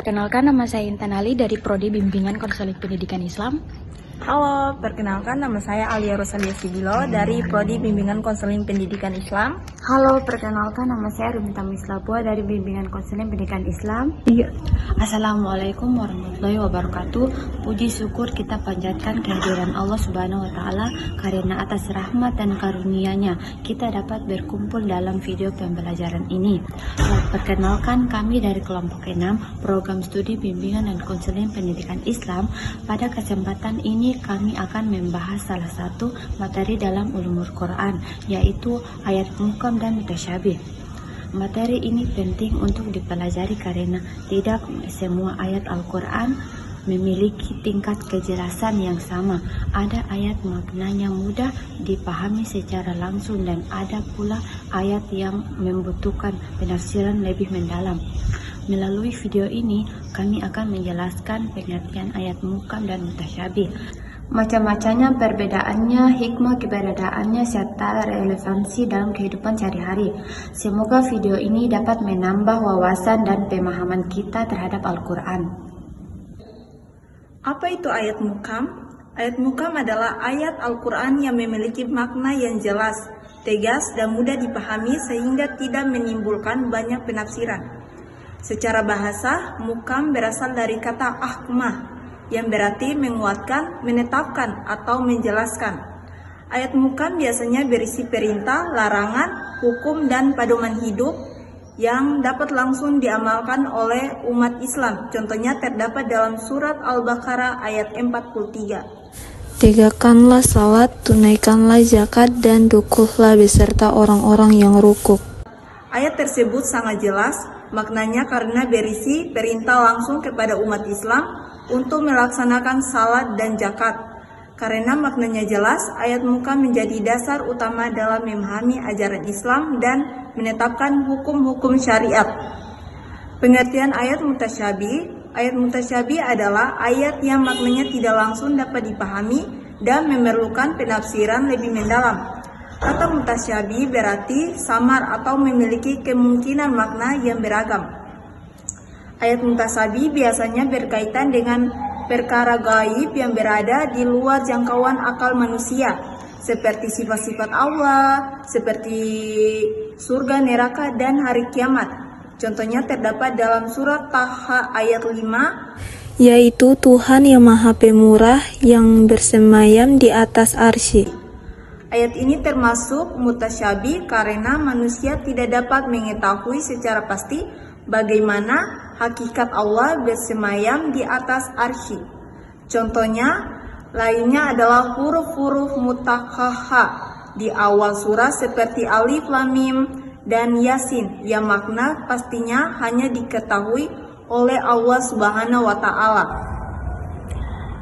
Perkenalkan, nama saya Intan Ali dari Prodi Bimbingan Konseling Pendidikan Islam. Halo, perkenalkan nama saya Alia Rosalia Sibilo dari Prodi Bimbingan Konseling Pendidikan Islam. Halo, perkenalkan nama saya Rumita Mislapua dari Bimbingan Konseling Pendidikan Islam. Assalamualaikum warahmatullahi wabarakatuh. Puji syukur kita panjatkan kehadiran Allah Subhanahu wa Ta'ala karena atas rahmat dan karunia-Nya kita dapat berkumpul dalam video pembelajaran ini. Perkenalkan, kami dari kelompok 6 Program Studi Bimbingan dan Konseling Pendidikan Islam. Pada kesempatan ini kami akan membahas salah satu materi dalam ulumul Quran, yaitu ayat muhkam dan mutasyabih. Materi ini penting untuk dipelajari karena tidak semua ayat Al-Quran memiliki tingkat kejelasan yang sama. Ada ayat maknanya mudah dipahami secara langsung dan ada pula ayat yang membutuhkan penafsiran lebih mendalam. Melalui video ini, kami akan menjelaskan pengertian ayat muhkam dan mutasyabih, macam-macamnya perbedaannya, hikmah keberadaannya, serta relevansi dalam kehidupan sehari-hari. Semoga video ini dapat menambah wawasan dan pemahaman kita terhadap Al-Quran. Apa itu ayat muhkam? Ayat muhkam adalah ayat Al-Quran yang memiliki makna yang jelas, tegas, dan mudah dipahami sehingga tidak menimbulkan banyak penafsiran. Secara bahasa, muhkam berasal dari kata ahkamah, yang berarti menguatkan, menetapkan, atau menjelaskan. Ayat muhkam biasanya berisi perintah, larangan, hukum, dan pedoman hidup yang dapat langsung diamalkan oleh umat Islam. Contohnya terdapat dalam surat Al-Baqarah ayat 43. Tegakkanlah salat, tunaikanlah zakat, dan rukuklah beserta orang-orang yang rukuk. Ayat tersebut sangat jelas maknanya karena berisi perintah langsung kepada umat Islam untuk melaksanakan salat dan zakat. Karena maknanya jelas, ayat muhkam menjadi dasar utama dalam memahami ajaran Islam dan menetapkan hukum-hukum syariat. Pengertian ayat mutasyabih. Ayat mutasyabih adalah ayat yang maknanya tidak langsung dapat dipahami dan memerlukan penafsiran lebih mendalam. Kata mutasyabih berarti samar atau memiliki kemungkinan makna yang beragam. Ayat mutasyabih biasanya berkaitan dengan perkara gaib yang berada di luar jangkauan akal manusia, seperti sifat-sifat Allah, seperti surga, neraka, dan hari kiamat. Contohnya terdapat dalam surat Taha ayat 5, yaitu Tuhan yang Maha Pemurah yang bersemayam di atas arsy. Ayat ini termasuk mutasyabih karena manusia tidak dapat mengetahui secara pasti bagaimana hakikat Allah bersemayam di atas arsy. Contohnya lainnya adalah huruf-huruf mutakhaha di awal surah seperti Alif, Lam, Mim, dan Yasin yang makna pastinya hanya diketahui oleh Allah Subhanahu wa Ta'ala.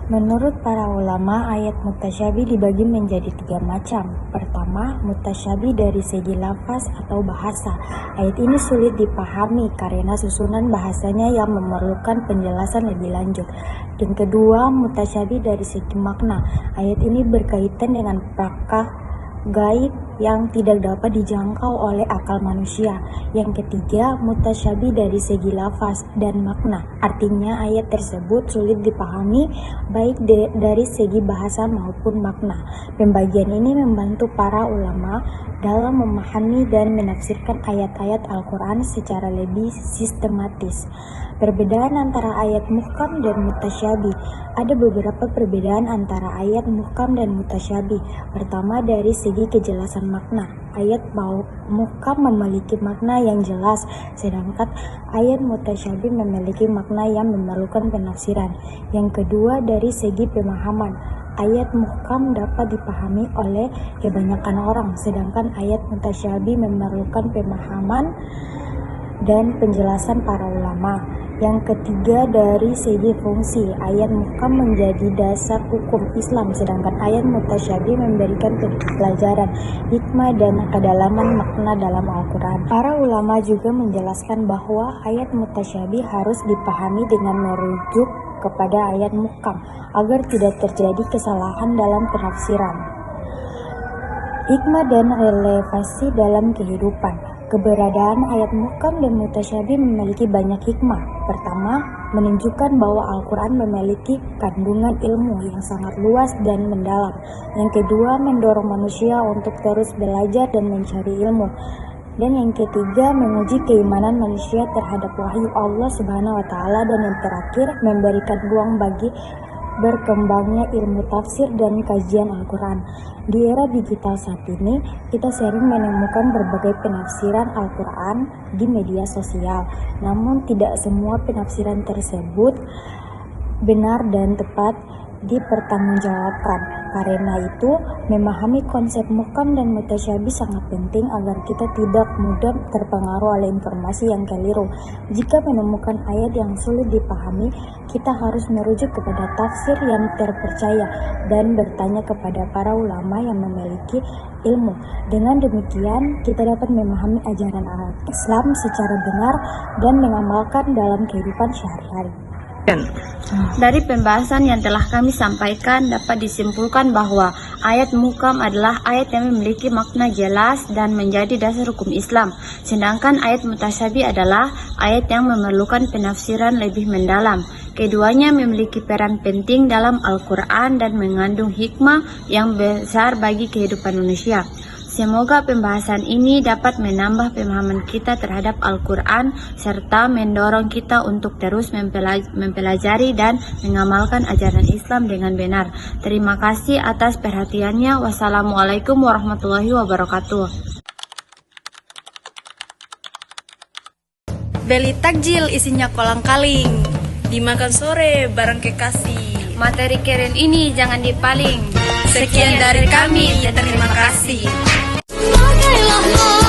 Menurut para ulama, ayat mutasyabih dibagi menjadi 3 macam. Pertama, mutasyabih dari segi lafaz atau bahasa. Ayat ini sulit dipahami karena susunan bahasanya yang memerlukan penjelasan lebih lanjut. Yang kedua, mutasyabih dari segi makna. Ayat ini berkaitan dengan perkara gaib yang tidak dapat dijangkau oleh akal manusia. Yang ketiga, mutasyabih dari segi lafaz dan makna. Artinya ayat tersebut sulit dipahami baik dari segi bahasa maupun makna. Pembagian ini membantu para ulama dalam memahami dan menafsirkan ayat-ayat Al-Quran secara lebih sistematis. Perbedaan antara ayat muhkam dan mutasyabih. Ada beberapa perbedaan antara ayat muhkam dan mutasyabih. Pertama, dari segi kejelasan makna. Ayat muhkam memiliki makna yang jelas, sedangkan ayat mutasyabih memiliki makna yang memerlukan penafsiran. Yang kedua, dari segi pemahaman. Ayat muhkam dapat dipahami oleh kebanyakan orang, sedangkan ayat mutasyabih memerlukan pemahaman dan penjelasan para ulama. Yang ketiga, dari segi fungsi, ayat muhkam menjadi dasar hukum Islam, sedangkan ayat mutasyabih memberikan pelajaran, hikmah, dan kedalaman makna dalam Al-Quran. Para ulama juga menjelaskan bahwa ayat mutasyabih harus dipahami dengan merujuk kepada ayat muhkam, agar tidak terjadi kesalahan dalam penafsiran. Hikmah dan relevansi dalam kehidupan. Keberadaan ayat muhkam dan mutasyabih memiliki banyak hikmah. Pertama, menunjukkan bahwa Al-Quran memiliki kandungan ilmu yang sangat luas dan mendalam. Yang kedua, mendorong manusia untuk terus belajar dan mencari ilmu. Dan yang ketiga, menguji keimanan manusia terhadap wahyu Allah Subhanahu wa Ta'ala. Dan yang terakhir, memberikan ruang bagi berkembangnya ilmu tafsir dan kajian Al-Quran. Di era digital saat ini, kita sering menemukan berbagai penafsiran Al-Quran di media sosial. Namun tidak semua penafsiran tersebut benar dan tepat dipertanggungjawabkan. Karena itu, memahami konsep muhkam dan mutasyabih sangat penting agar kita tidak mudah terpengaruh oleh informasi yang keliru. Jika menemukan ayat yang sulit dipahami, kita harus merujuk kepada tafsir yang terpercaya dan bertanya kepada para ulama yang memiliki ilmu. Dengan demikian, kita dapat memahami ajaran Islam secara benar dan mengamalkan dalam kehidupan sehari-hari. Dari pembahasan yang telah kami sampaikan dapat disimpulkan bahwa ayat muhkam adalah ayat yang memiliki makna jelas dan menjadi dasar hukum Islam. Sedangkan ayat mutasyabih adalah ayat yang memerlukan penafsiran lebih mendalam. Keduanya memiliki peran penting dalam Al-Quran dan mengandung hikmah yang besar bagi kehidupan manusia. Semoga pembahasan ini dapat menambah pemahaman kita terhadap Al-Quran serta mendorong kita untuk terus mempelajari dan mengamalkan ajaran Islam dengan benar. Terima kasih atas perhatiannya. Wassalamualaikum warahmatullahi wabarakatuh. Beli takjil isinya kolang-kaling, dimakan sore bareng kekasih. Materi keren ini jangan dipaling. Sekian dari kami, terima kasih. Pakailah